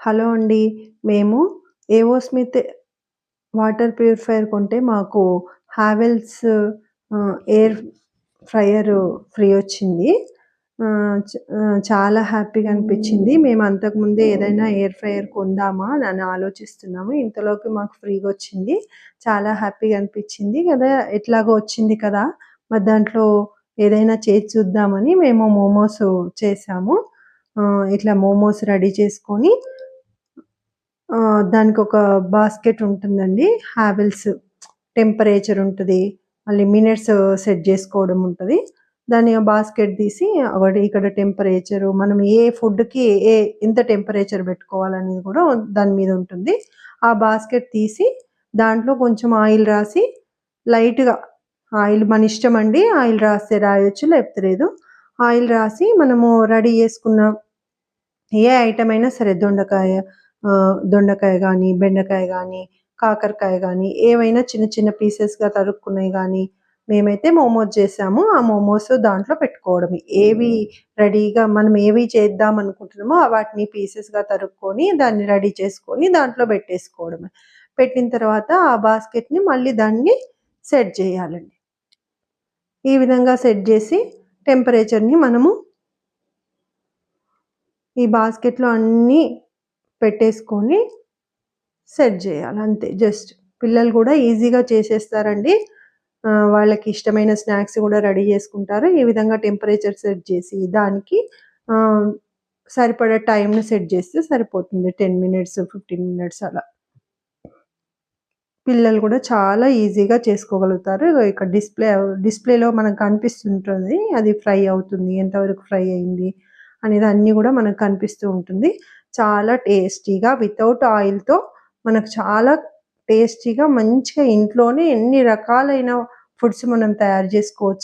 Hello అండి. మేము ఏవో స్మిత్ వాటర్ ప్యూరిఫైయర్ కొంటే మాకు హావెల్స్ ఎయిర్ ఫ్రైయర్ ఫ్రీ వచ్చింది. చాలా హ్యాపీగా అనిపించింది. మేము అంతకుముందే ఏదైనా ఎయిర్ ఫ్రైయర్ కొందామా అని ఆలోచిస్తున్నాము. ఇంతలోకి మాకు ఫ్రీగా వచ్చింది. చాలా హ్యాపీగా అనిపించింది కదా! ఎట్లాగో వచ్చింది కదా! మరి దాంట్లో ఏదైనా చేసి చూద్దామని మేము మోమోస్ చేసాము. ఇట్లా మోమోస్ రెడీ చేసుకొని దానికొక బాస్కెట్ ఉంటుందండి. హావెల్స్ టెంపరేచర్ ఉంటది. మళ్ళీ మినిట్స్ సెట్ జేసుకోవడం ఉంటది. దాని బాస్కెట్ తీసి ఇక్కడ టెంపరేచరు మనం ఏ ఫుడ్‌కి ఎంత టెంపరేచర్ పెట్టుకోవాలనేది కూడా దాని మీద ఉంటుంది. ఆ బాస్కెట్ తీసి దాంట్లో కొంచెం ఆయిల్ రాసి లైట్‌గా ఆయిల్ మన ఇష్టమండి. ఆయిల్ రాస్తే రాయొచ్చు లేకపోతే లేదు. ఆయిల్ రాసి మనము రెడీ చేసుకున్న ఏ ఐటెమ్ అయినా సరే దొండకాయ గానీ, బెండకాయ గానీ, కాకరకాయ గానీ, ఏవైనా చిన్న చిన్న పీసెస్‌గా తరుక్కున్నయి గానీ, మేమైతే మోమోస్ చేసాము. ఆ మోమోస్ దాంట్లో పెట్టుకోవడమే. రెడీగా మనం ఏవి చేద్దామనుకుంటున్నామో వాటిని పీసెస్‌గా తరుక్కొని, దాన్ని రెడీ చేసుకొని దాంట్లో పెట్టేసుకోవడమే. పెట్టిన తర్వాత ఆ బాస్కెట్‌ని మళ్ళీ దాన్ని సెట్ జేయాలండి. ఈ విధంగా సెట్ జేసి టెంపరేచర్‌ని మనము ఈ బాస్కెట్‌లో అన్నీ పెట్టేసుకొని సెట్ జేయాలి అంతే జస్ట్. పిల్లలు గూడా ఈజీగా చేసేస్తారండి. వాళ్ళకి ఇష్టమైన స్నాక్స్ గూడా రెడీ జేసుకుంటారు. ఈ విధంగా టెంపరేచర్ సెట్ జేసి దానికి ఆహ్, సరిపడా టైమ్‌ని సెట్ జేస్తే సరిపోతుంది. 10 మినిట్స్, 15 మినిట్స్ అలా. పిల్లలు గూడా చాలా ఈజీగా చేసుకోగలుగుతారు. ఇగో ఇక్కడ డిస్‌ప్లేలో మనకు కనిపిస్తుంటది. అది ఫ్రై అవుతుంది. ఎంతవరకు ఫ్రై అయింది అనేది అన్నీ గూడా మనకు కనిపిస్తూ ఉంటుంది. చాలా టేస్టీగా వితౌట్ ఆయిల్‌తో మనకు చాలా టేస్టీగా మంచిగా ఇంట్లోనే ఎన్ని రకాలైన ఫుడ్స్ మనం తయారు జేసుకోవచ్చు.